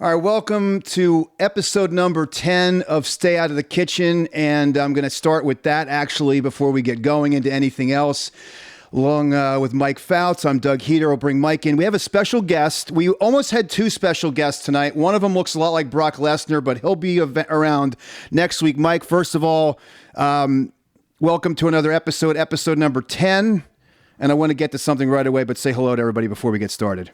All right, welcome to episode number 10 of Stay Out of the Kitchen. And I'm going to start with that actually before we get going into anything else. Along with Mike Fouts, I'm Doug Heater. I'll bring Mike in. We have a special guest. We almost had two special guests tonight. One of them looks a lot like Brock Lesnar, but he'll be around next week. Mike, first of all, welcome to another episode number 10. And I want to get to something right away, but say hello to everybody before we get started.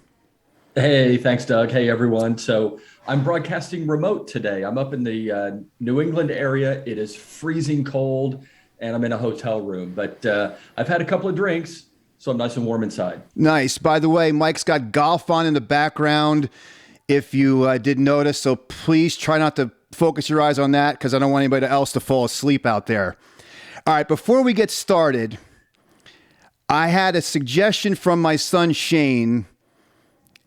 Hey, thanks, Doug. Hey, everyone. So I'm broadcasting remote today. I'm up in the New England area. It is freezing cold, and I'm in a hotel room. But I've had a couple of drinks, so I'm nice and warm inside. Nice. By the way, Mike's got golf on in the background, if you didn't notice. So please try not to focus your eyes on that because I don't want anybody else to fall asleep out there. All right, before we get started, I had a suggestion from my son, Shane.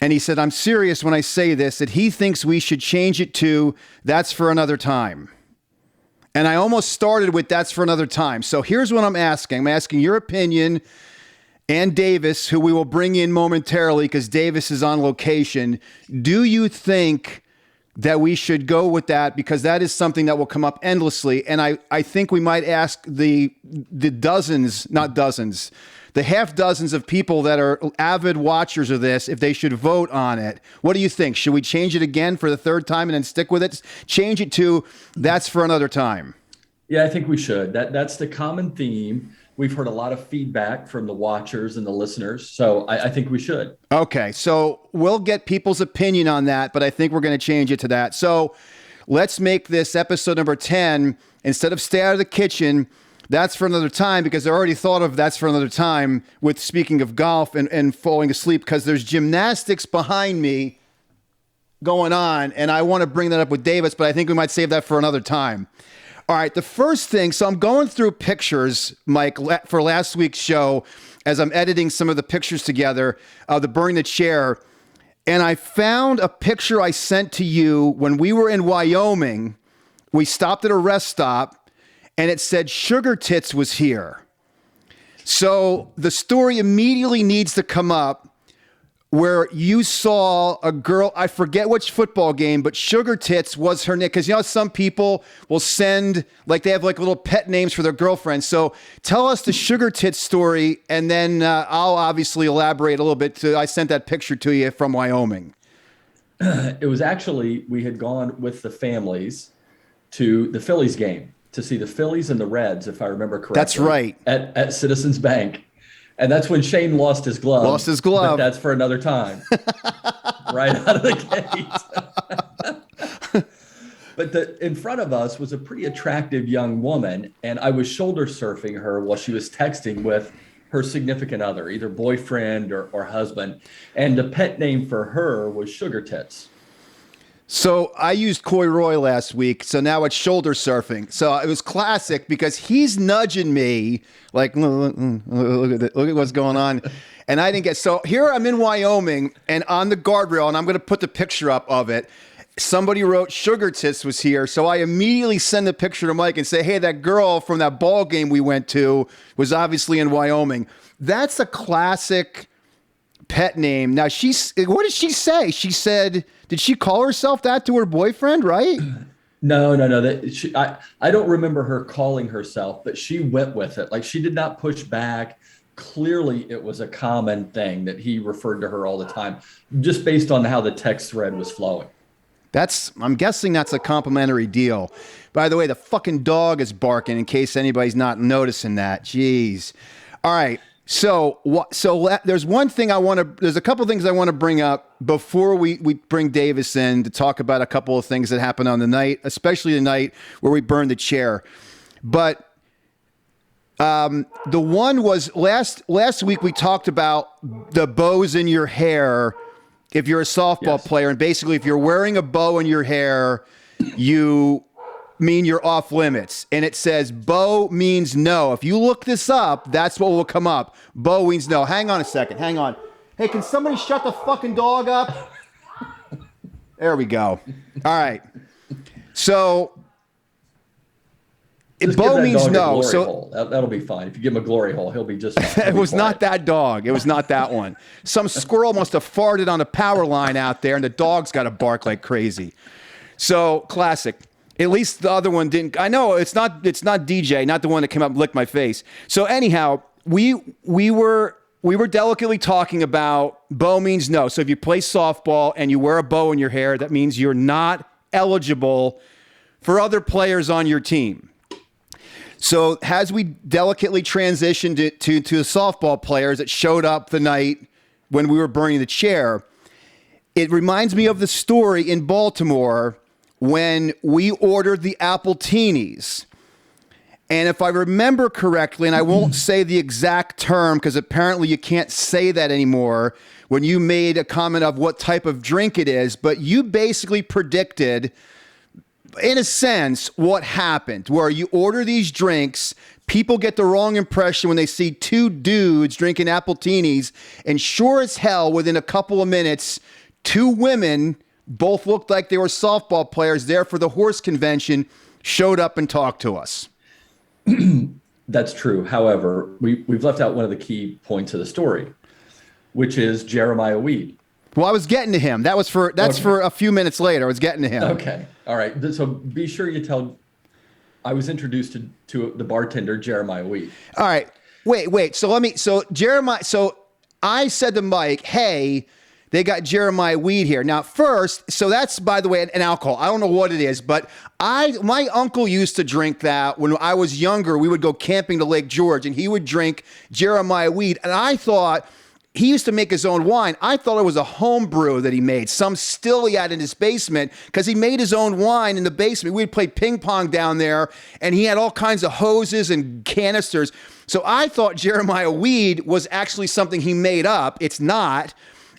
And he said, I'm serious when I say this, that he thinks we should change it to that's for another time. And I almost started with that's for another time. So here's what I'm asking. I'm asking your opinion and Davis, who we will bring in momentarily because Davis is on location. Do you think that we should go with that? Because that is something that will come up endlessly. And I think we might ask the dozens, not dozens, the half dozens of people that are avid watchers of this, if they should vote on it. What do you think? Should we change it again for the third time and then stick with it? Change it to that's for another time. Yeah, I think we should. That's the common theme. We've heard a lot of feedback from the watchers and the listeners, so I think we should. Okay, so we'll get people's opinion on that, but I think we're going to change it to that. So let's make this episode number 10, instead of Stay Out of the Kitchen, that's for another time, because I already thought of that's for another time with speaking of golf and falling asleep, because there's gymnastics behind me going on, and I want to bring that up with Davis, but I think we might save that for another time. All right, the first thing, so I'm going through pictures, Mike, for last week's show, as I'm editing some of the pictures together, the Burning the Chair, and I found a picture I sent to you when we were in Wyoming. We stopped at a rest stop, and it said Sugar Tits was here. So the story immediately needs to come up where you saw a girl, I forget which football game, but Sugar Tits was her name. Because you know some people will send, like they have like little pet names for their girlfriends. So tell us the Sugar Tits story, and then I'll obviously elaborate a little bit. I sent that picture to you from Wyoming. It was actually, we had gone with the families to the Phillies game, to see the Phillies and the Reds, if I remember correctly. That's right. At Citizens Bank. And that's when Shane lost his glove. Lost his glove. But that's for another time. Right out of the gate. But in front of us was a pretty attractive young woman, and I was shoulder surfing her while she was texting with her significant other, either boyfriend or husband. And the pet name for her was Sugar Tits. So I used Coy Roy last week, so now it's shoulder surfing. So it was classic because he's nudging me like, look at what's going on. And I didn't get, so here I'm in Wyoming and on the guardrail, and I'm going to put the picture up of it. Somebody wrote Sugar Tits was here. So I immediately send the picture to Mike and say, hey, that girl from that ball game we went to was obviously in Wyoming. That's a classic pet name. Now, what did she say? She said, did she call herself that to her boyfriend, right? No. I don't remember her calling herself, but she went with it. Like, she did not push back. Clearly, it was a common thing that he referred to her all the time, just based on how the text thread was flowing. I'm guessing that's a complimentary deal. By the way, the fucking dog is barking in case anybody's not noticing that. Jeez. All right. So there's one thing there's a couple things I want to bring up before we bring Davis in to talk about a couple of things that happened on the night, especially the night where we burned the chair. But the one was last week we talked about the bows in your hair if you're a softball player. And basically if you're wearing a bow in your hair, you mean you're off limits. And it says bow means no. If you look this up, that's what will come up. Bow means no. Hang on a second. Hang on. Hey, can somebody shut the fucking dog up? There we go. All right. So Just Bo give that means dog a no. glory So hole. That'll be fine. If you give him a glory hole, he'll be just fine. it was not that dog. It was not that one. Some squirrel must have farted on a power line out there, and the dog's got to bark like crazy. So classic. At least the other one didn't. I know it's not DJ, not the one that came up and licked my face. So anyhow, we were delicately talking about Bo means no. So if you play softball and you wear a bow in your hair, that means you're not eligible for other players on your team. So as we delicately transitioned it to the softball players that showed up the night when we were burning the chair, it reminds me of the story in Baltimore when we ordered the Appletinis. And if I remember correctly, and I won't say the exact term because apparently you can't say that anymore, when you made a comment of what type of drink it is, but you basically predicted, in a sense, what happened, where you order these drinks, people get the wrong impression when they see two dudes drinking Appletinis, and sure as hell, within a couple of minutes, two women, both looked like they were softball players there for the horse convention, showed up and talked to us. That's true. However, we've left out one of the key points of the story, which is Jeremiah Weed. Well, I was getting to him. That's for a few minutes later. I was getting to him. Okay. All right. So be sure you tell. I was introduced to the bartender, Jeremiah Weed. All right. Wait. So Jeremiah. So I said to Mike, "Hey, they got Jeremiah Weed here." Now, first, so that's, by the way, an alcohol. I don't know what it is, but my uncle used to drink that when I was younger. We would go camping to Lake George, and he would drink Jeremiah Weed, and I thought. He used to make his own wine. I thought it was a home brew that he made, some still he had in his basement, because he made his own wine in the basement. We'd play ping pong down there, and he had all kinds of hoses and canisters. So I thought Jeremiah Weed was actually something he made up. It's not.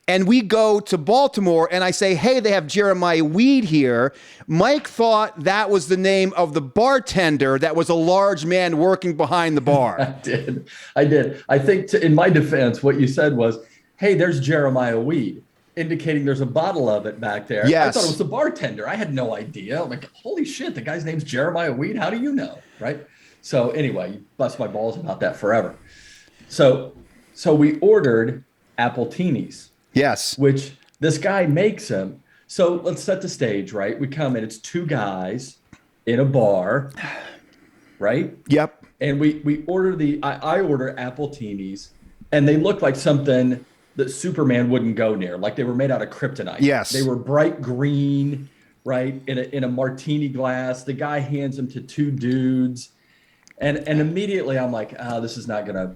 And we go to Baltimore, and I say, hey, they have Jeremiah Weed here. Mike thought that was the name of the bartender that was a large man working behind the bar. I did. I think in my defense, what you said was, hey, there's Jeremiah Weed, indicating there's a bottle of it back there. Yes. I thought it was the bartender. I had no idea. I'm like, holy shit, the guy's name's Jeremiah Weed. How do you know? Right? So anyway, you bust my balls about that forever. So we ordered Appletinis. Yes. Which this guy makes them. So let's set the stage, right? We come in, it's two guys in a bar, right? Yep. And we order I order Appletinis, and they look like something that Superman wouldn't go near, like they were made out of kryptonite. Yes. They were bright green, right? In a martini glass. The guy hands them to two dudes. And immediately I'm like, this is not gonna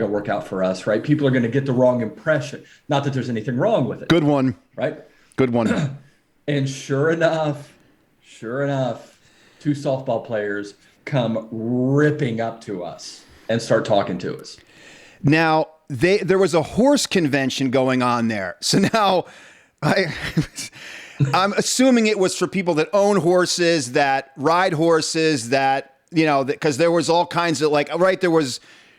work out for us, right? People are going to get the wrong impression. Not that there's anything wrong with it. Good one. Right? Good one. And sure enough, two softball players come ripping up to us and start talking to us. Now, there was a horse convention going on there. So now I'm assuming it was for people that own horses, that ride horses, that, because there was all kinds of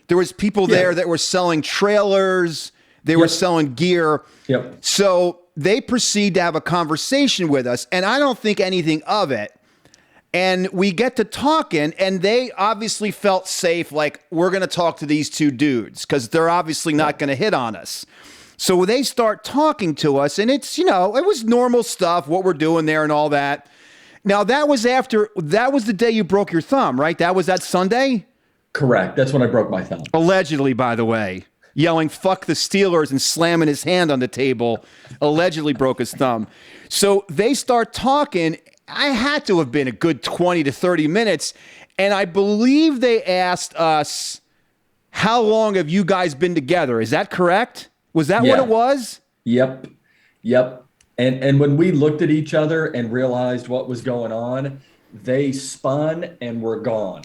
there was people there that were selling trailers. They were selling gear. Yep. So they proceed to have a conversation with us, and I don't think anything of it. And we get to talking, and they obviously felt safe, like, we're going to talk to these two dudes because they're obviously not going to hit on us. So they start talking to us, and it's, it was normal stuff, what we're doing there and all that. Now, that was the day you broke your thumb, right? That was that Sunday? Correct. That's when I broke my thumb. Allegedly, by the way, yelling, fuck the Steelers and slamming his hand on the table, allegedly broke his thumb. So they start talking. I had to have been a good 20 to 30 minutes. And I believe they asked us, how long have you guys been together? Is that correct? Was that what it was? Yep. And when we looked at each other and realized what was going on, they spun and were gone.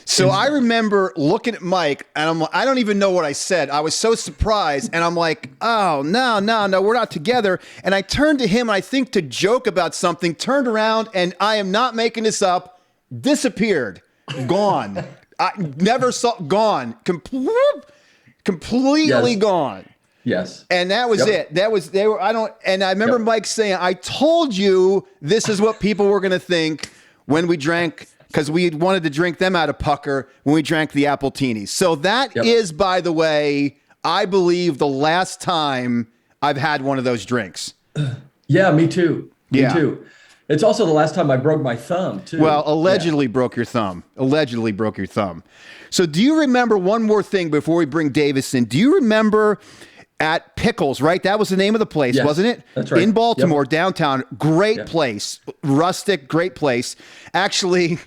So I remember looking at Mike, and I don't even know what I said. I was so surprised, and I'm like, oh, no, we're not together. And I turned to him, I think to joke about something, turned around, and I am not making this up, disappeared, gone. I never saw, gone, completely gone. Yes. And that was it. And I remember Mike saying, I told you this is what people were going to think when we drank because we wanted to drink them out of pucker when we drank the Appletinis. So that is, by the way, I believe the last time I've had one of those drinks. Yeah, me too. Me too. It's also the last time I broke my thumb, too. Well, allegedly broke your thumb. Allegedly broke your thumb. So do you remember one more thing before we bring Davis in? Do you remember at Pickles, right? That was the name of the place, wasn't it? That's right. In Baltimore, downtown. Great place. Rustic, great place. Actually,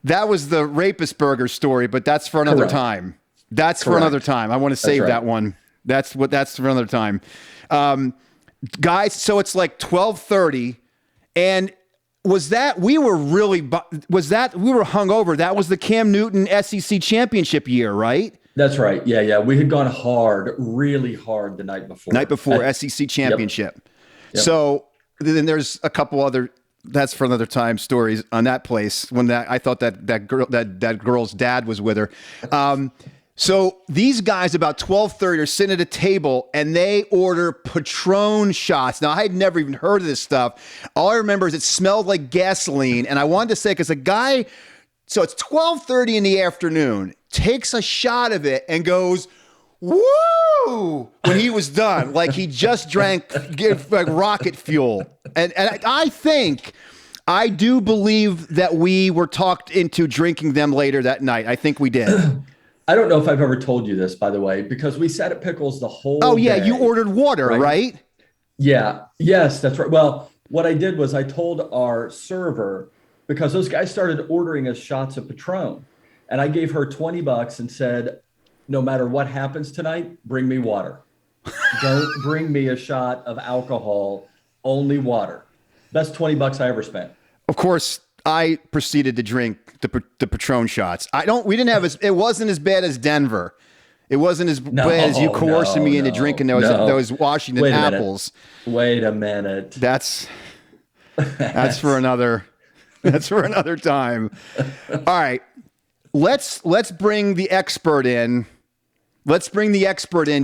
that was the Rapist Burger story, but that's for another time. That's for another time. I want to save that one. That's for another time. Guys, so it's like 12:30, and we were hungover. That was the Cam Newton SEC championship year, right? That's right. Yeah. We had gone hard, really hard the night before. SEC championship. Yep. So then there's a couple other, that's for another time, stories on that place when I thought that girl's dad was with her. So these guys about 12:30 are sitting at a table and they order Patron shots. Now I had never even heard of this stuff. All I remember is it smelled like gasoline. And I wanted to say, because a guy, so it's 12:30 in the afternoon, takes a shot of it and goes, woo, when he was done. Like he just drank like rocket fuel. And I do believe that we were talked into drinking them later that night. I think we did. I don't know if I've ever told you this, by the way, because we sat at Pickles the whole day. Oh, yeah. You ordered water, right? Yeah. Yes, that's right. Well, what I did was I told our server, because those guys started ordering us shots of Patron, and I gave her $20 and said, no matter what happens tonight, bring me water. Don't bring me a shot of alcohol, only water. Best $20 I ever spent. Of course, I proceeded to drink the Patron shots. It wasn't as bad as Denver. It wasn't as bad as you coercing me into drinking those Washington apples. Wait a minute. That's for another time. All right. Let's bring the expert in.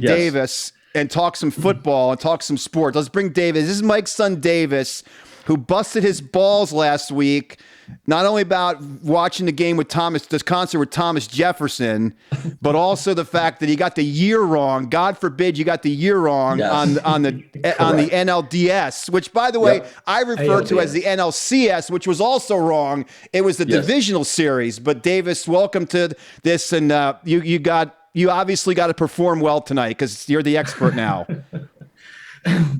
Davis, and talk some football and talk some sports. Let's bring Davis. This is Mike's son, Davis, who busted his balls last week, not only about watching this concert with Thomas Jefferson, but also the fact that he got the year wrong. God forbid you got the year wrong on the NLDS, which, by the way, I refer to as the NLCS, which was also wrong. It was the divisional series. But Davis, welcome to this, and you obviously got to perform well tonight because you're the expert now.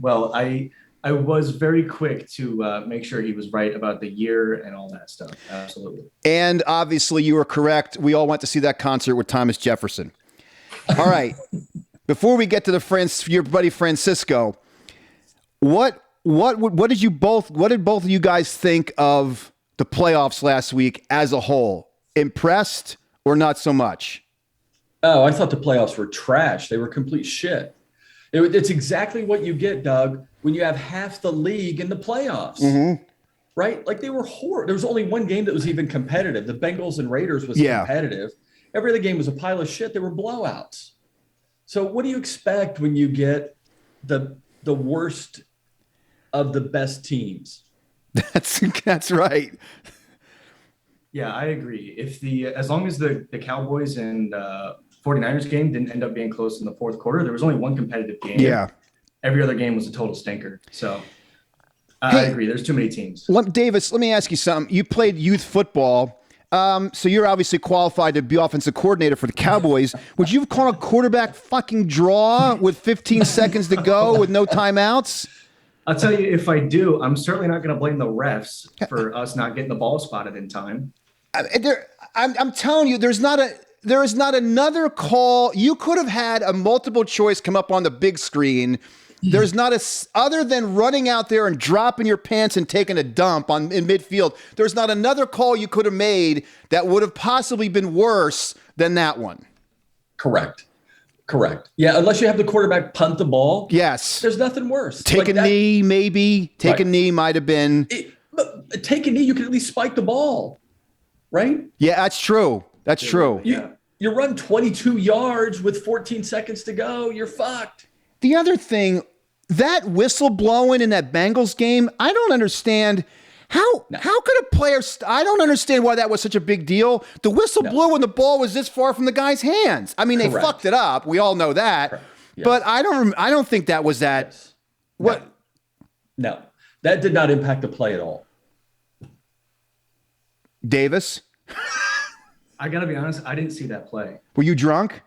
Well, I was very quick to make sure he was right about the year and all that stuff. Absolutely. And obviously you were correct. We all went to see that concert with Thomas Jefferson. All right. Before we get to your buddy Francisco, what did both of you guys think of the playoffs last week as a whole? Impressed or not so much? Oh, I thought the playoffs were trash. They were complete shit. It's exactly what you get, Doug, when you have half the league in the playoffs, right? Like they were horrible. There was only one game that was even competitive. The Bengals and Raiders was competitive. Every other game was a pile of shit. They were blowouts. So what do you expect when you get the worst of the best teams? That's right. Yeah, I agree. As long as the Cowboys and 49ers game didn't end up being close in the fourth quarter, there was only one competitive game. Yeah. Every other game was a total stinker. So I agree. There's too many teams. Davis, let me ask you something. You played youth football. So you're obviously qualified to be offensive coordinator for the Cowboys. Would you have called a quarterback fucking draw with 15 seconds to go with no timeouts? I'll tell you, if I do, I'm certainly not going to blame the refs for us not getting the ball spotted in time. I'm telling you, there is not another call. You could have had a multiple choice come up on the big screen. There's not other than running out there and dropping your pants and taking a dump in midfield. There's not another call you could have made that would have possibly been worse than that one. Correct. Yeah, unless you have the quarterback punt the ball. Yes. There's nothing worse. Take a knee, maybe. A knee might have been. But take a knee, you can at least spike the ball, right? Yeah, that's true. You run 22 yards with 14 seconds to go, you're fucked. The other thing, that whistle blowing in that Bengals game, I don't understand How could a player? I don't understand why that was such a big deal. The whistle blew when the ball was this far from the guy's hands. I mean, they fucked it up. We all know that. Yes. But I don't think that was that. Yes. What? No, that did not impact the play at all. Davis? I gotta be honest, I didn't see that play. Were you drunk?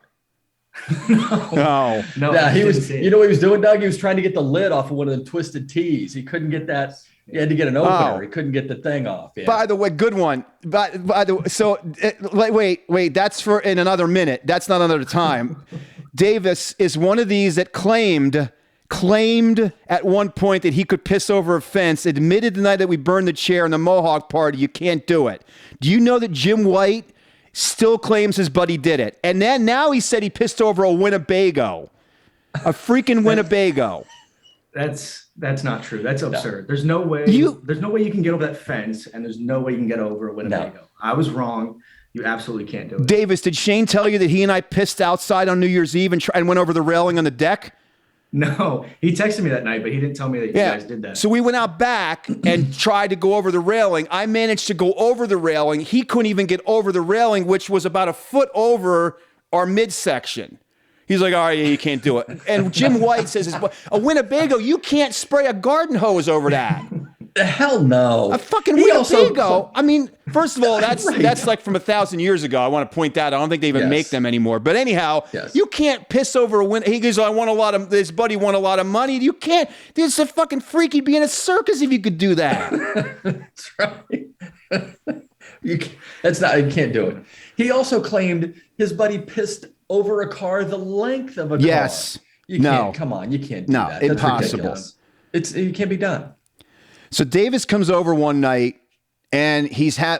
No. Yeah, he was. You know what he was doing, Doug? He was trying to get the lid off of one of the twisted tees. He couldn't get that. He had to get an opener. He couldn't get the thing off. Yeah. By the way, good one. By the way, so wait. That's for in another minute. That's not another time. Davis is one of these that claimed at one point that he could piss over a fence. Admitted the night that we burned the chair in the Mohawk party. You can't do it. Do you know that Jim White still claims his buddy did it? And then now he said he pissed over a Winnebago, a freaking Winnebago. That's not true. That's absurd. There's no way you can get over that fence, and there's no way you can get over a Winnebago. No. I was wrong. You absolutely can't do it. Davis, did Shane tell you that he and I pissed outside on New Year's Eve and went over the railing on the deck? No, he texted me that night, but he didn't tell me that you guys did that. So we went out back and tried to go over the railing. I managed to go over the railing. He couldn't even get over the railing, which was about a foot over our midsection. He's like, oh, yeah, you can't do it. And Jim White says, a Winnebago, you can't spray a garden hose over that. Hell no. A fucking Winnebago. I mean, first of all, that's like from 1,000 years ago. I want to point that out. I don't think they even make them anymore. But anyhow, you can't piss over a Winnebago. He goes, this buddy won a lot of money. You can't. This is a fucking freak. You'd be in a circus if you could do that. That's right. You can't do it. He also claimed his buddy pissed over a car the length of a car. Yes. You can't. Come on. You can't do that. That's impossible. Ridiculous. It can't be done. So Davis comes over one night, and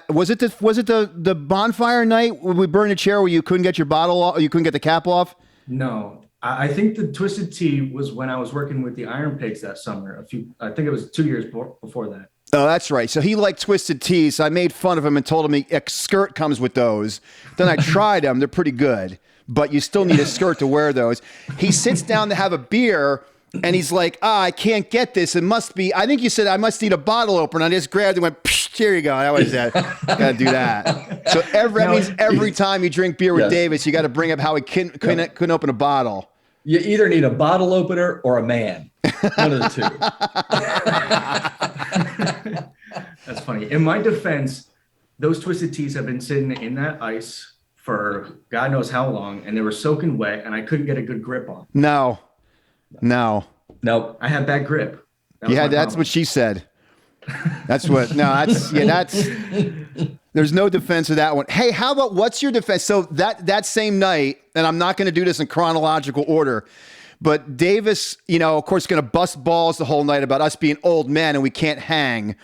was it the bonfire night where we burned a chair where you couldn't get your bottle off, or you couldn't get the cap off? No, I think the Twisted Tea was when I was working with the Iron Pigs that summer. I think it was 2 years before that. Oh, that's right. So he liked Twisted Teas. So I made fun of him and told him a skirt comes with those. Then I tried them. They're pretty good, but you still need a skirt to wear those. He sits down to have a beer, and he's like, I can't get this. It must be, I think you said I must need a bottle opener. I just grabbed it and went, psh, here you go. I always said, got to do that. So that means every time you drink beer with Davis, you got to bring up how he couldn't open a bottle. You either need a bottle opener or a man. One of the two. That's funny. In my defense, those Twisted Teas have been sitting in that ice for God knows how long, and they were soaking wet, and I couldn't get a good grip on. No. I had bad grip. That's what she said. That's there's no defense of that one. Hey, how about what's your defense? So that same night, and I'm not going to do this in chronological order, but Davis, of course, going to bust balls the whole night about us being old men and we can't hang.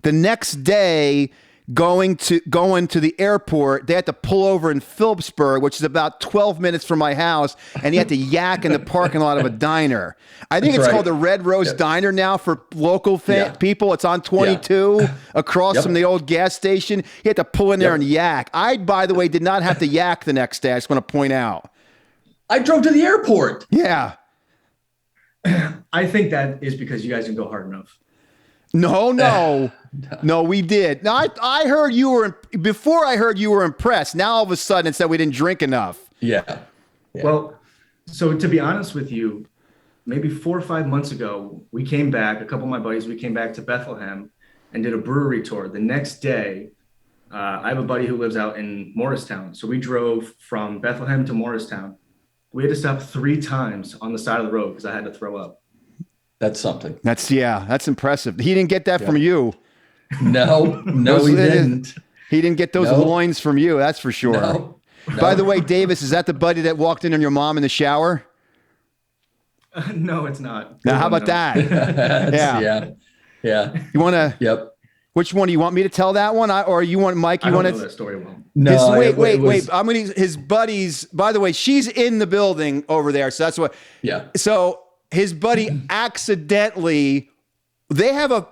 The next day, going to the airport, they had to pull over in Phillipsburg, which is about 12 minutes from my house, and he had to yak in the parking lot of a diner. I think it's called the Red Rose Diner now for local people. It's on 22 across from the old gas station. He had to pull in there and yak. I, by the way, did not have to yak the next day. I just want to point out. I drove to the airport. Yeah. I think that is because you guys didn't go hard enough. No, we did. Now, I heard you were, before I heard you were impressed. Now, all of a sudden, it's that we didn't drink enough. Yeah. Well, so to be honest with you, maybe 4 or 5 months ago, we came back, a couple of my buddies, we came back to Bethlehem and did a brewery tour. The next day, I have a buddy who lives out in Morristown. So we drove from Bethlehem to Morristown. We had to stop 3 times on the side of the road because I had to throw up. That's something. That's impressive. He didn't get that from you. No, he didn't. He didn't get those loins from you. That's for sure. No. By the way, Davis, is that the buddy that walked in on your mom in the shower? No, it's not. Now, how about that? Yeah. You want to? Yep. Which one do you want me to tell that one, or you want Mike? You I don't want know that story well. No. Wait. I'm gonna. His buddies. By the way, she's in the building over there, so that's what. Yeah. So his buddy accidentally. They have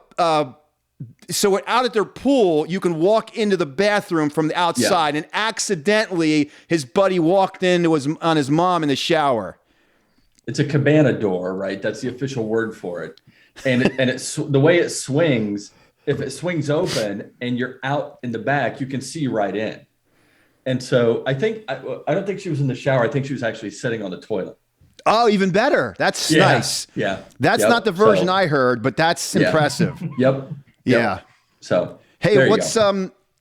so out at their pool, you can walk into the bathroom from the outside, and accidentally his buddy walked on his mom in the shower. It's a cabana door, right? That's the official word for it. And it's the way it swings, if it swings open and you're out in the back, you can see right in. And so I don't think she was in the shower. I think she was actually sitting on the toilet. Oh, even better. That's nice. Yeah. That's not the version I heard, but that's impressive. Yep. Yeah. So hey, what's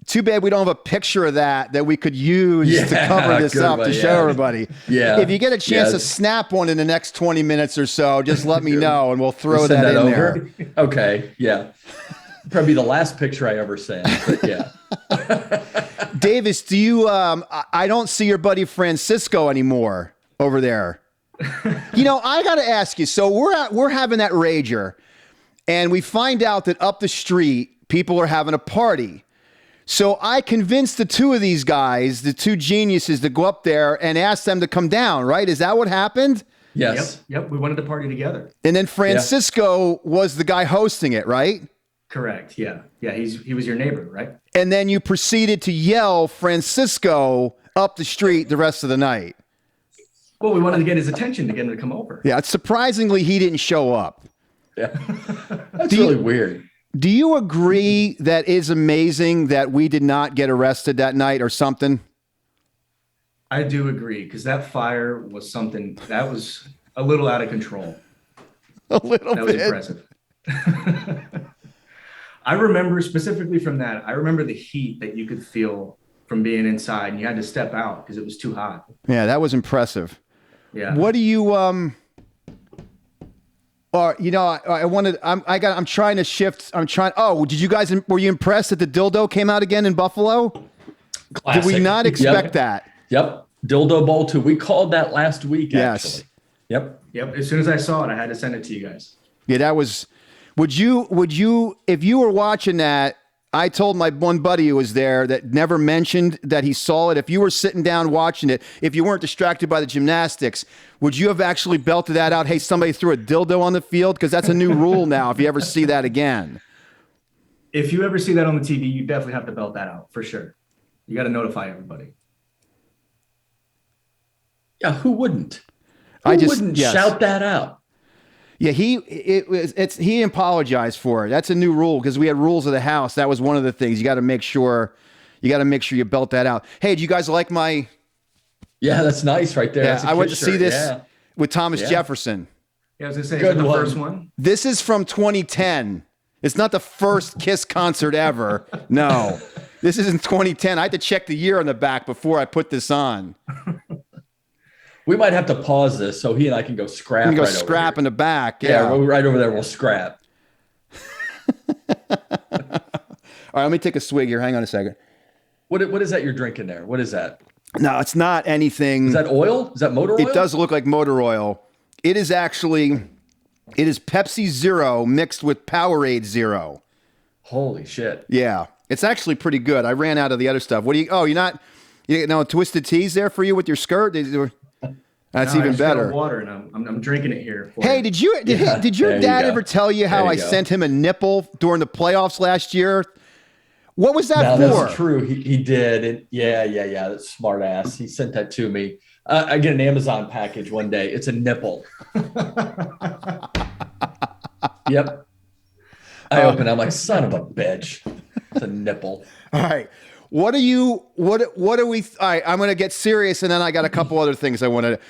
too bad we don't have a picture of that we could use to cover this up to show everybody. Yeah. If you get a chance to snap one in the next 20 minutes or so, just let me know and we'll throw that in over there. Okay. Yeah. Probably the last picture I ever sent. But yeah. Davis, do you, I don't see your buddy Francisco anymore over there. You know, I got to ask you. So we're having that rager and we find out that up the street, people are having a party. So I convinced the two of these guys, the two geniuses, to go up there and ask them to come down, right? Is that what happened? Yes. Yep. We wanted to party together. And then Francisco was the guy hosting it, right? Correct. Yeah. Yeah. He was your neighbor, right? And then you proceeded to yell Francisco up the street the rest of the night. Well, we wanted to get his attention to get him to come over. Yeah. Surprisingly, he didn't show up. Yeah. That's really weird. Do you agree that is amazing that we did not get arrested that night or something? I do agree, because that fire was something that was a little out of control. A little bit. That was impressive. I remember specifically from that, I remember the heat that you could feel from being inside, and you had to step out because it was too hot. Yeah, that was impressive. Yeah. What do you or you know, I'm trying to shift. Oh, did you guys, were you impressed that the dildo came out again in Buffalo? Classic. Did we not expect that? Yep. Dildo Bowl 2. We called that last week, yes. actually. Yep. As soon as I saw it, I had to send it to you guys. Yeah, that was, would you, if you were watching that, I told my one buddy who was there that never mentioned that he saw it. If you were sitting down watching it, if you weren't distracted by the gymnastics, would you have actually belted that out? Hey, somebody threw a dildo on the field? Because that's a new rule now if you ever see that again. If you ever see that on the TV, you definitely have to belt that out for sure. You got to notify everybody. Yeah, who wouldn't? Who wouldn't shout that out? Yeah, he apologized for it. That's a new rule because we had rules of the house. That was one of the things. You got to make sure you belt that out. Hey, do you guys like my? Yeah, that's nice right there. Yeah, I went to see this with Thomas Jefferson. Yeah, I was gonna say, the first one. This is from 2010. It's not the first Kiss concert ever. No, this is in 2010. I had to check the year on the back before I put this on. We might have to pause this so he and I can go scrap. We can go scrap in the back. Yeah, right over there. We'll scrap. All right, let me take a swig here. Hang on a second. What is that you're drinking there? What is that? No, it's not anything. Is that oil? Is that motor oil? It does look like motor oil. It is Pepsi Zero mixed with Powerade Zero. Holy shit. Yeah, it's actually pretty good. I ran out of the other stuff. You Twisted Teas there for you with your skirt? That's even better. Water, and I'm drinking it here. Hey, did your dad ever tell you how I sent him a nipple during the playoffs last year? What was that for? That's true. He did. And yeah. That's smart ass. He sent that to me. I get an Amazon package one day. It's a nipple. Yep. I open it. I'm like, son of a bitch. It's a nipple. All right. What do we, all right, I'm going to get serious. And then I got a couple other things I want to,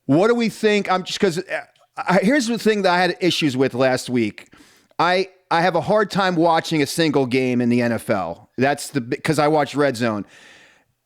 what do we think? Here's the thing that I had issues with last week. I have a hard time watching a single game in the NFL. That's because I watch Red Zone.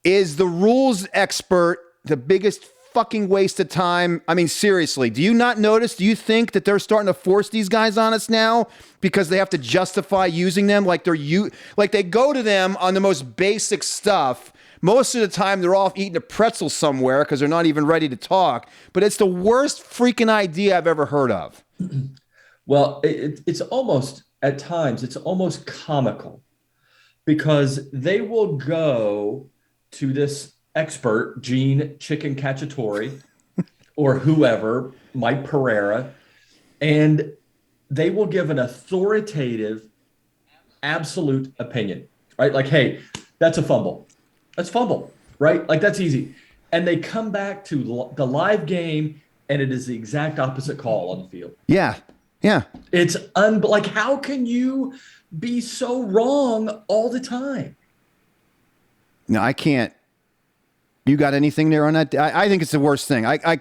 Is the rules expert the biggest fucking waste of time? I mean, seriously, do you not notice? Do you think that they're starting to force these guys on us now because they have to justify using them like they go to them on the most basic stuff? Most of the time, they're off eating a pretzel somewhere because they're not even ready to talk. But it's the worst freaking idea I've ever heard of. Well, it's almost, at times, it's almost comical because they will go to this expert, Gene Chicken Cacciatore, or whoever, Mike Pereira, and they will give an authoritative, absolute opinion, right? Like, hey, that's a fumble. That's fumble, right? Like, that's easy. And they come back to the live game, and it is the exact opposite call on the field. Yeah. Yeah. It's like, how can you be so wrong all the time? No, I can't. You got anything there on that? I think it's the worst thing. I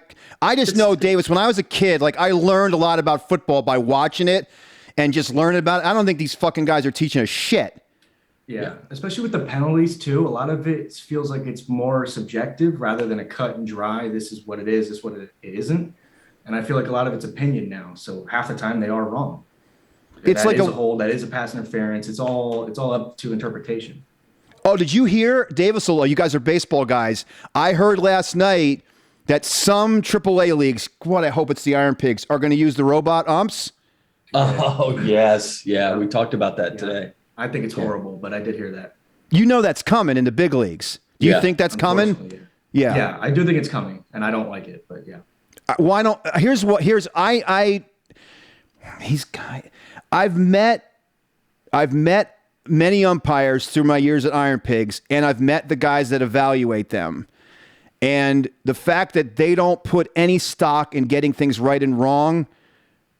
just know, Davis, when I was a kid, like I learned a lot about football by watching it and just learning about it. I don't think these fucking guys are teaching us shit. Yeah, especially with the penalties too. A lot of it feels like it's more subjective rather than a cut and dry. This is what it is. This is what it isn't. And I feel like a lot of it's opinion now. So half the time they are wrong. It's that like is a hold. That is a pass interference. It's all up to interpretation. Oh, did you hear, Davis? You guys are baseball guys. I heard last night that some AAA leagues, what I hope it's the Iron Pigs, are going to use the robot umps. Oh, yes. Yeah, we talked about that today. I think it's horrible, but I did hear that. You know that's coming in the big leagues. Do you think that's coming? Yeah. Yeah, I do think it's coming, and I don't like it, but yeah. Why don't? I've met many umpires through my years at Iron Pigs, and I've met the guys that evaluate them. And the fact that they don't put any stock in getting things right and wrong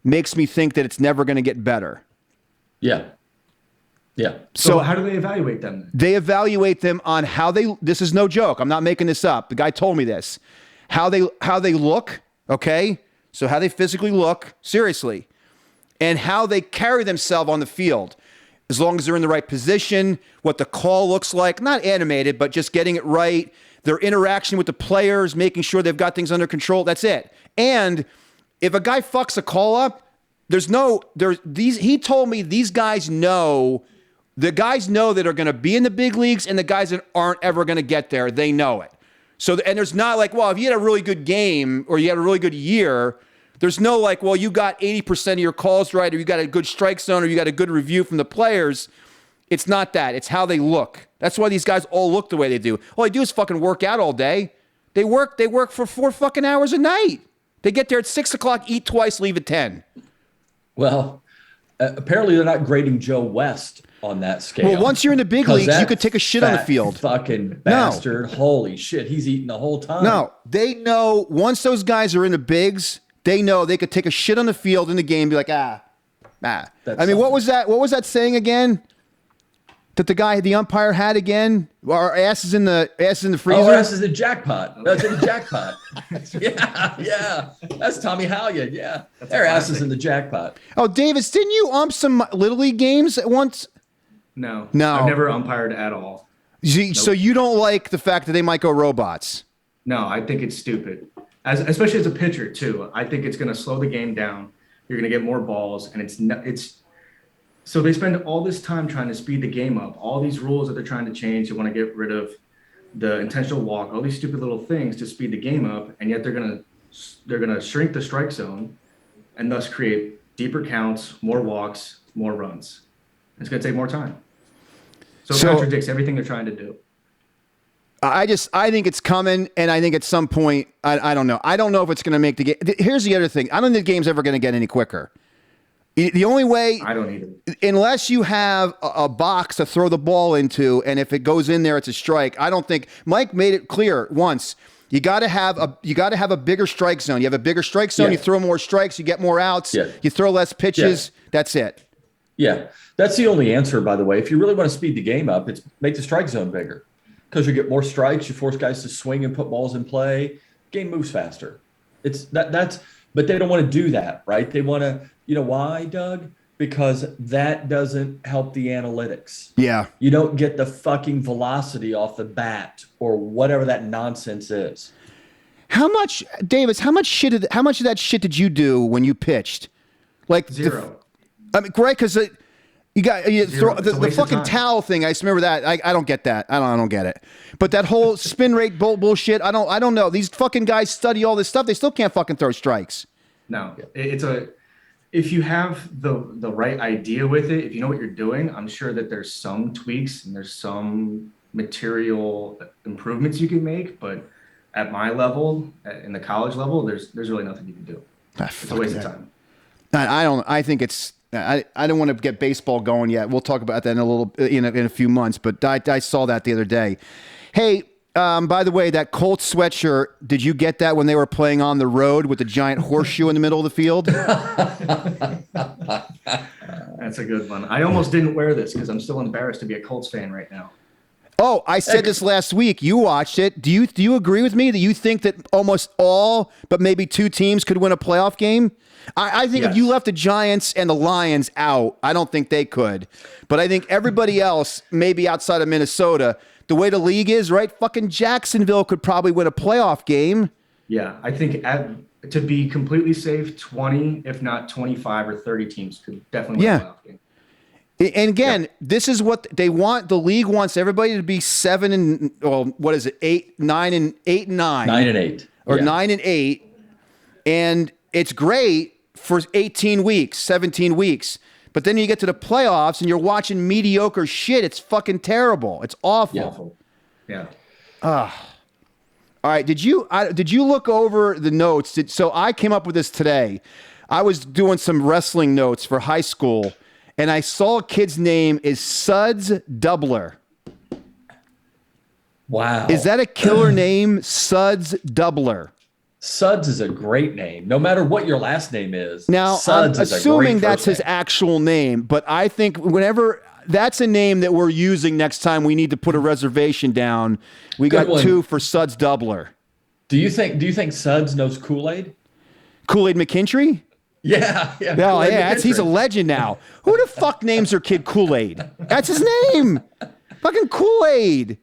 makes me think that it's never going to get better. Yeah. Yeah. So how do they evaluate them then? They evaluate them on this is no joke. I'm not making this up. The guy told me this. How they look, okay? So how they physically look, seriously. And how they carry themselves on the field. As long as they're in the right position, what the call looks like, not animated, but just getting it right, their interaction with the players, making sure they've got things under control, that's it. And if a guy fucks a call up, he told me these guys know, the guys know that are going to be in the big leagues and the guys that aren't ever going to get there, they know it. So, and there's not like, well, if you had a really good game or you had a really good year, there's no like, well, you got 80% of your calls right, or you got a good strike zone, or you got a good review from the players. It's not that. It's how they look. That's why these guys all look the way they do. All they do is fucking work out all day. They work for 4 fucking hours a night. They get there at 6 o'clock, eat twice, leave at 10. Well, apparently they're not grading Joe West on that scale. Well, once you're in the big leagues, you could take a shit on the field. Fucking bastard. No. Holy shit. He's eating the whole time. No, they know once those guys are in the bigs, they know they could take a shit on the field in the game and be like, I mean, what was that saying again? That the umpire had again? Our asses in the freezer? Oh, our asses in the jackpot. That's in the jackpot. Yeah. That's Tommy Halyard. Yeah. Their asses in the jackpot. Oh, Davis, didn't you ump some Little League games at once? No. I've never umpired at all. So you don't like the fact that they might go robots? No, I think it's stupid. Especially as a pitcher too. I think it's going to slow the game down. You're going to get more balls, and it's so they spend all this time trying to speed the game up. All these rules that they're trying to change. They want to get rid of the intentional walk, all these stupid little things to speed the game up, and yet they're going to shrink the strike zone and thus create deeper counts, more walks, more runs. It's going to take more time. So it contradicts everything they're trying to do. I think it's coming, and I think at some point, I don't know. I don't know if it's going to make the game. Here's the other thing. I don't think the game's ever going to get any quicker. The only way... I don't either. Unless you have a box to throw the ball into, and if it goes in there, it's a strike. I don't think... Mike made it clear once. You got to have a bigger strike zone. You have a bigger strike zone, you throw more strikes, you get more outs, you throw less pitches. That's it. Yeah. That's the only answer, by the way. If you really want to speed the game up, it's make the strike zone bigger. Because you get more strikes, you force guys to swing and put balls in play. Game moves faster. But they don't want to do that, right? They want to, you know why, Doug? Because that doesn't help the analytics. Yeah. You don't get the fucking velocity off the bat or whatever that nonsense is. Davis, how much of that shit did you do when you pitched? Like zero. Right? Because you throw the fucking towel thing. I just remember that. I don't get that. I don't get it. But that whole spin rate bullshit. I don't know. These fucking guys study all this stuff. They still can't fucking throw strikes. No, if you have the right idea with it, if you know what you're doing, I'm sure that there's some tweaks and there's some material improvements you can make. But at my level, in the college level, there's really nothing you can do. It's a waste of time. I think it's. I don't want to get baseball going yet. We'll talk about that in a few months. But I saw that the other day. Hey, by the way, that Colts sweatshirt, did you get that when they were playing on the road with the giant horseshoe in the middle of the field? That's a good one. I almost didn't wear this because I'm still embarrassed to be a Colts fan right now. Oh, I said this last week. You watched it. Do you agree with me that you think that almost all but maybe 2 teams could win a playoff game? I think if you left the Giants and the Lions out, I don't think they could. But I think everybody else, maybe outside of Minnesota, the way the league is, right? Fucking Jacksonville could probably win a playoff game. Yeah, I think to be completely safe, 20, if not 25 or 30 teams could definitely win a playoff game. And again, this is what they want. The league wants everybody to be 7 and, well, what is it? 8, 9 and 8 and 9. 9 and 8. Or 9 and 8. And it's great for 18 weeks, 17 weeks. But then you get to the playoffs and you're watching mediocre shit. It's fucking terrible. It's awful. Yeah. All right. Did you look over the notes? So I came up with this today. I was doing some wrestling notes for high school. And I saw a kid's name is Suds Doubler. Wow. Is that a killer name? Suds Doubler. Suds is a great name. No matter what your last name is. Now, Suds I'm is assuming a great that's his actual name, but I think whenever that's a name that we're using next time we need to put a reservation down. We got 2 for Suds Doubler. Do you think Suds knows Kool-Aid? Kool-Aid McKinstry? Yeah. Oh, yeah, he's a legend now. Who the fuck names their kid Kool-Aid? That's his name. Fucking Kool-Aid.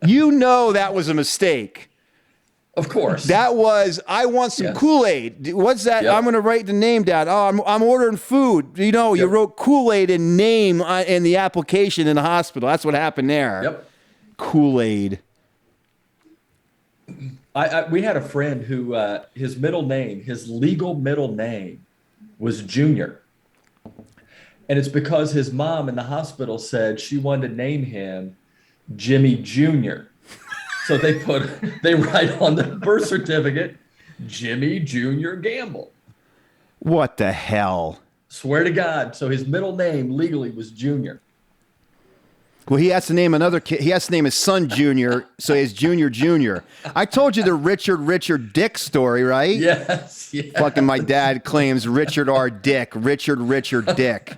You know that was a mistake. Of course. That was, I want some Kool-Aid. What's that? Yep. I'm going to write the name down. Oh, I'm ordering food. You know, you wrote Kool-Aid and name in the application in the hospital. That's what happened there. Yep. Kool-Aid. We had a friend who his legal middle name was Junior. And it's because his mom in the hospital said she wanted to name him Jimmy Jr. So they write on the birth certificate, Jimmy Jr. Gamble. What the hell? Swear to God. So his middle name legally was Junior. Well, he has to name another kid. He has to name his son Junior, so he's Junior. I told you the Richard Dick story, right? Yes. Fucking my dad claims Richard R. Dick. Richard Dick.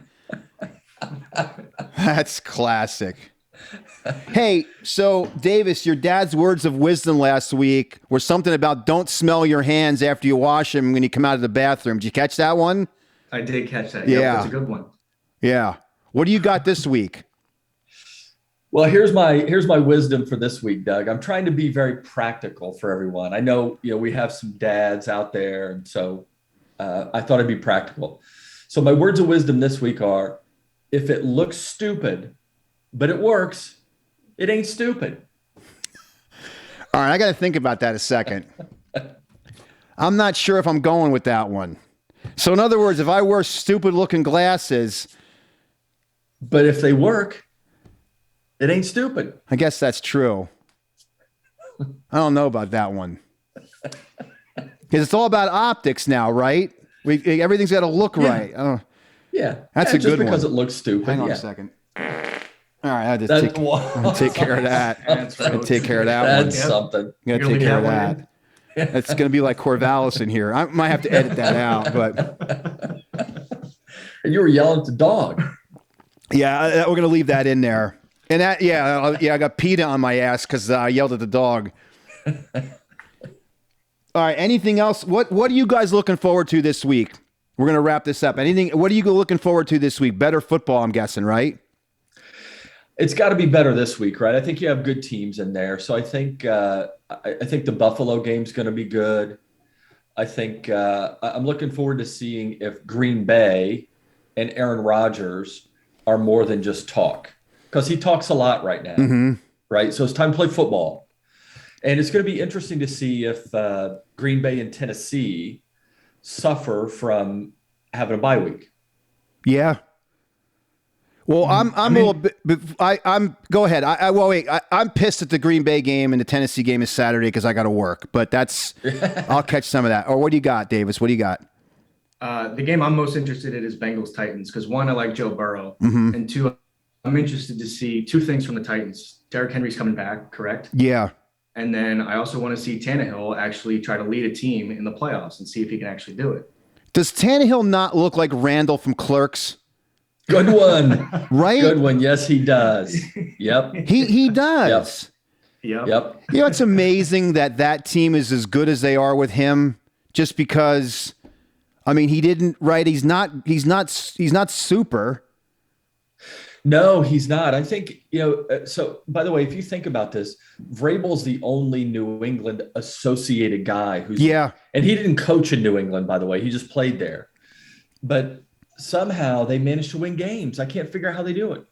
That's classic. Hey, so Davis, your dad's words of wisdom last week were something about don't smell your hands after you wash them when you come out of the bathroom. Did you catch that one? I did catch that. Yeah. That's a good one. Yeah. What do you got this week? Well, here's my wisdom for this week, Doug. I'm trying to be very practical for everyone. I know, we have some dads out there, and so I thought I'd be practical. So my words of wisdom this week are, if it looks stupid, but it works, it ain't stupid. All right, I got to think about that a second. I'm not sure if I'm going with that one. So in other words, if I wear stupid-looking glasses, but if they work, it ain't stupid. I guess that's true. I don't know about that one. Because it's all about optics now, right? Everything's got to look right. Yeah. That's a good one. Just because it looks stupid. Hang on a second. All right, I'll just take care of that. I'll take care of that one. That's something. I'm going to take care of that. It's going to be like Corvallis in here. I might have to edit that out, but. And you were yelling at the dog. Yeah, we're going to leave that in there. And that, I got PETA on my ass because I yelled at the dog. All right, anything else? What are you guys looking forward to this week? We're going to wrap this up. What are you looking forward to this week? Better football, I'm guessing, right? It's got to be better this week, right? I think you have good teams in there. So I think the Buffalo game's going to be good. I think I'm looking forward to seeing if Green Bay and Aaron Rodgers are more than just talk. Because he talks a lot right now, right? So it's time to play football. And it's going to be interesting to see if Green Bay and Tennessee suffer from having a bye week. Yeah. Well, I'm a little bit. Go ahead. I'm pissed at the Green Bay game, and the Tennessee game is Saturday because I got to work. But I'll catch some of that. Or what do you got, Davis? What do you got? The game I'm most interested in is Bengals Titans because one, I like Joe Burrow, and two, I'm interested to see two things from the Titans. Derrick Henry's coming back, correct? Yeah. And then I also want to see Tannehill actually try to lead a team in the playoffs and see if he can actually do it. Does Tannehill not look like Randall from Clerks? Good one. Right? Good one. Yes, he does. Yep. He does. Yep. You know, it's amazing that team is as good as they are with him just because, I mean, he's not super. No, he's not. I think, so by the way, if you think about this, Vrabel's the only New England associated guy and he didn't coach in New England, by the way. He just played there. But somehow they managed to win games. I can't figure out how they do it.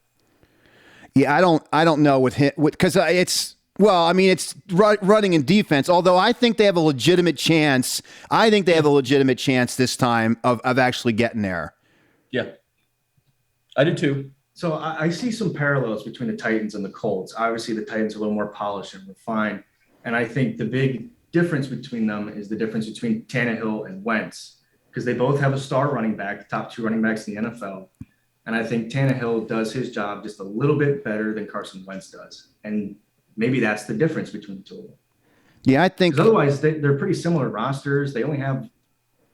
Yeah, I don't know with him because it's running and defense. Although I think they have a legitimate chance. I think they have a legitimate chance this time of actually getting there. Yeah, I do too. So I see some parallels between the Titans and the Colts. Obviously, the Titans are a little more polished and refined. And I think the big difference between them is the difference between Tannehill and Wentz, because they both have a star running back, the top two running backs in the NFL. And I think Tannehill does his job just a little bit better than Carson Wentz does. And maybe that's the difference between the two of them. Yeah, I think. Because otherwise, they're pretty similar rosters. They only have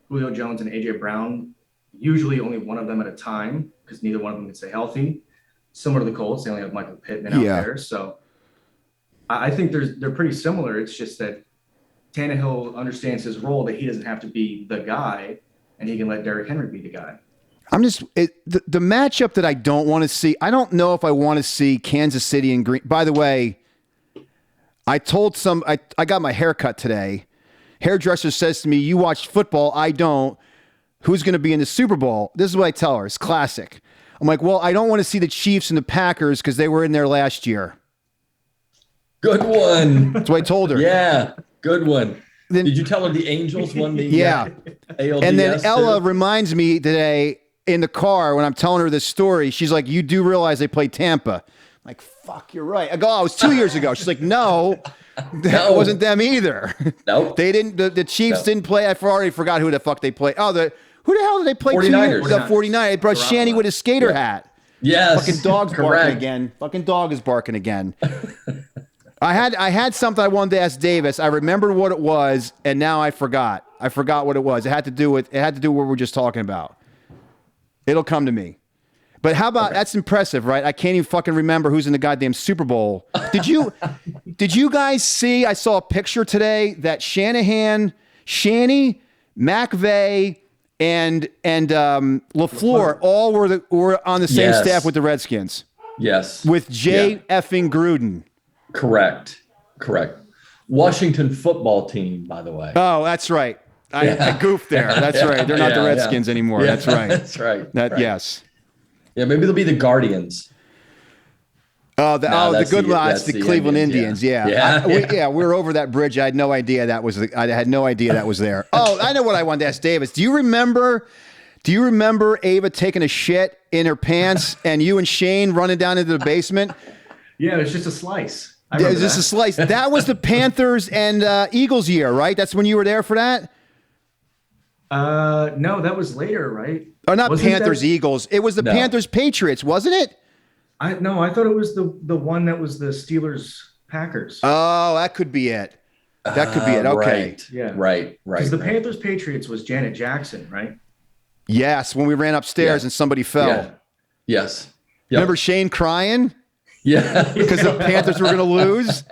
Julio Jones and A.J. Brown, usually only one of them at a time, because neither one of them can stay healthy. Similar to the Colts, they only have Michael Pittman out there. So I think they're pretty similar. It's just that Tannehill understands his role, that he doesn't have to be the guy, and he can let Derrick Henry be the guy. The matchup that I don't want to see, I don't know if I want to see Kansas City and Green. By the way, I got my hair cut today. Hairdresser says to me, "You watch football, I don't. Who's going to be in the Super Bowl?" This is what I tell her. It's classic. I'm like, well, I don't want to see the Chiefs and the Packers because they were in there last year. Good one. That's what I told her. Yeah, good one. Then, did you tell her the Angels won the ALDS? And then Ella reminds me today in the car when I'm telling her this story, she's like, "You do realize they played Tampa?" I'm like, fuck, you're right. I go, "Oh, it was 2 years ago." She's like, "No, that wasn't them either." Nope. They didn't. The Chiefs didn't play. I already forgot who the fuck they played. Oh, who the hell did they play? 49ers. The 49ers. They brought Shanny with his skater hat. Yes. Fucking dog's barking again. Fucking dog is barking again. I had something I wanted to ask Davis. I remembered what it was, and now I forgot. I forgot what it was. It had to do with what we were just talking about. It'll come to me. But how about that's impressive, right? I can't even fucking remember who's in the goddamn Super Bowl. Did you guys see? I saw a picture today that Shanny, McVay, and LaFleur all were on the same staff with the Redskins. Yes. With Jay effing Gruden. Correct. Washington football team, by the way. Oh, that's right. I goofed there. That's right. They're not the Redskins anymore. That's right. That's right. Yes. Yeah, maybe they'll be the Guardians. The good one. That's the Cleveland Indians. Yeah. We were over that bridge. I had no idea that was there. Oh, I know what I wanted to ask Davis. Do you remember Ava taking a shit in her pants and you and Shane running down into the basement? Yeah, it was just a slice. It was just a slice. That was the Panthers and Eagles year, right? That's when you were there for that? No, that was later, right? Oh, not Panthers, Eagles. It was the Panthers Patriots, wasn't it? I thought it was the one that was the Steelers Packers. Oh, that could be it. That could be it. Okay. Right. Yeah. Right. Because the Panthers Patriots was Janet Jackson, right? Yes, when we ran upstairs and somebody fell. Yeah. Yes. Yep. Remember Shane crying? Yeah. Because the Panthers were going to lose?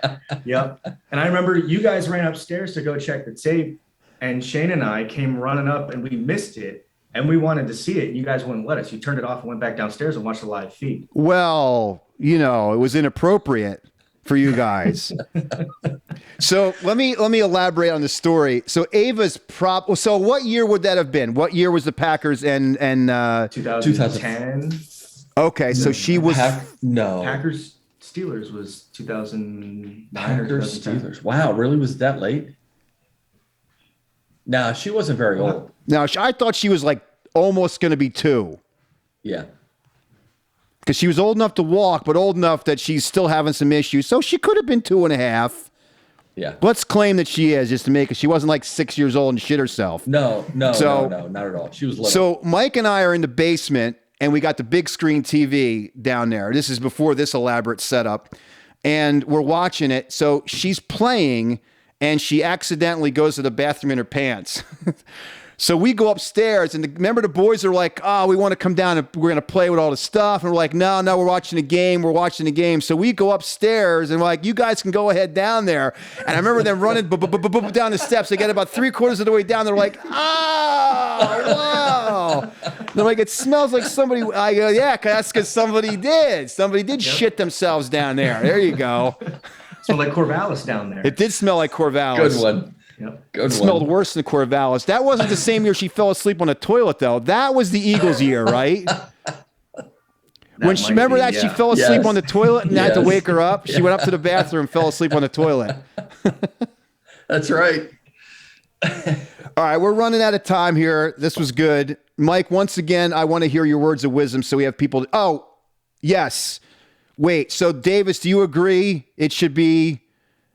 Yep. And I remember you guys ran upstairs to go check the tape, and Shane and I came running up, and we missed it. And we wanted to see it. You guys wouldn't let us. You turned it off and went back downstairs and watched the live feed. Well, it was inappropriate for you guys. So let me elaborate on the story. So Ava's So what year would that have been? What year was the Packers and 2010? Okay, so she was Packers Steelers was 2009. Packers Steelers. Wow, really was that late? No, she wasn't very old. No, I thought she was like almost going to be 2. Yeah. Because she was old enough to walk, but old enough that she's still having some issues. So she could have been 2.5. Yeah. Let's claim that she is, just to make it. She wasn't like 6 years old and shit herself. No, not at all. She was little. So Mike and I are in the basement, and we got the big screen TV down there. This is before this elaborate setup. And we're watching it. So she's playing, and she accidentally goes to the bathroom in her pants. So we go upstairs, and remember the boys are like, oh, we want to come down and we're going to play with all the stuff. And we're like, no, we're watching a game. We're watching a game. So we go upstairs, and we're like, you guys can go ahead down there. And I remember them running down the steps. They get about 3/4 of the way down. They're like, oh, wow. They're like, it smells like somebody. I go, yeah, that's because somebody did. Somebody did shit themselves down there. There you go. It smelled like Corvallis down there. It did smell like Corvallis. Good one. Yep. Good Smelled one. worse than Corvallis. That wasn't the same year she fell asleep on the toilet, though. That was the Eagles year, right? When she she fell asleep on the toilet and had to wake her up. She went up to the bathroom and fell asleep on the toilet. That's right. All right, we're running out of time here. This was good. Mike, once again, I want to hear your words of wisdom so we have people. Oh, yes. Wait, so Davis, do you agree it should be,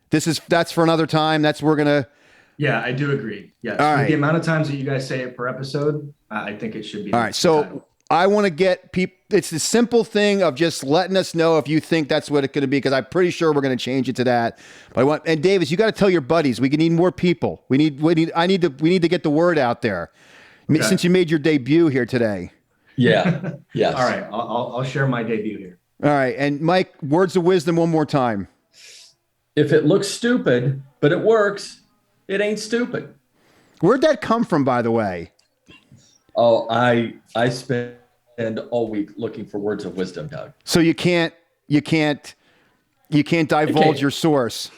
that's for another time? We're going to. Yeah, I do agree. Yes. All right. The amount of times that you guys say it per episode, I think it should be. All right. So title. I want to get people, it's the simple thing of just letting us know if you think that's what it's going to be, because I'm pretty sure we're going to change it to that. But and Davis, you got to tell your buddies, we need more people. We need to get the word out there. Okay. Since you made your debut here today. Yeah. Yes. All right. I'll share my debut here. All right. And Mike, words of wisdom one more time. If it looks stupid, but it works, it ain't stupid. Where'd that come from, by the way? Oh, I spend all week looking for words of wisdom, Doug. So you can't divulge your source.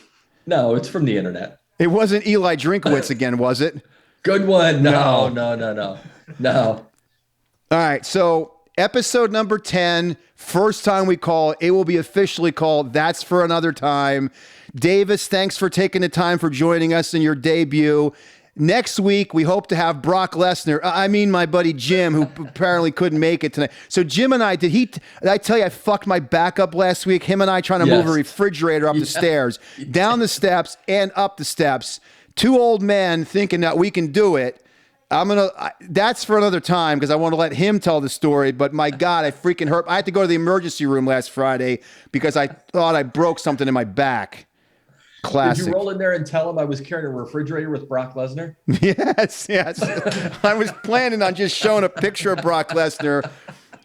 No, it's from the internet. It wasn't Eli Drinkowitz again, was it? Good one. No. All right. So episode number 10, first time we call it will be officially called That's for Another Time. Davis, thanks for taking the time for joining us in your debut. Next week, we hope to have Brock Lesnar. I mean, my buddy Jim, who apparently couldn't make it tonight. So Jim and I, did I tell you I fucked my back up last week? Him and I trying to move a refrigerator up the stairs, down the steps and up the steps. Two old men thinking that we can do it. That's for another time because I want to let him tell the story. But my God, I freaking hurt. I had to go to the emergency room last Friday because I thought I broke something in my back. Classic. Did you roll in there and tell him I was carrying a refrigerator with Brock Lesnar? Yes. I was planning on just showing a picture of Brock Lesnar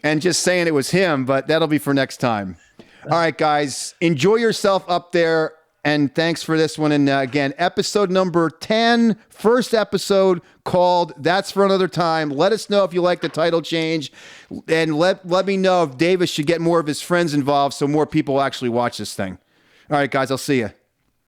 and just saying it was him, but that'll be for next time. All right, guys, enjoy yourself up there. And thanks for this one. And again, episode number 10, first episode called That's for Another Time. Let us know if you like the title change. And let me know if Davis should get more of his friends involved so more people will actually watch this thing. All right, guys, I'll see you.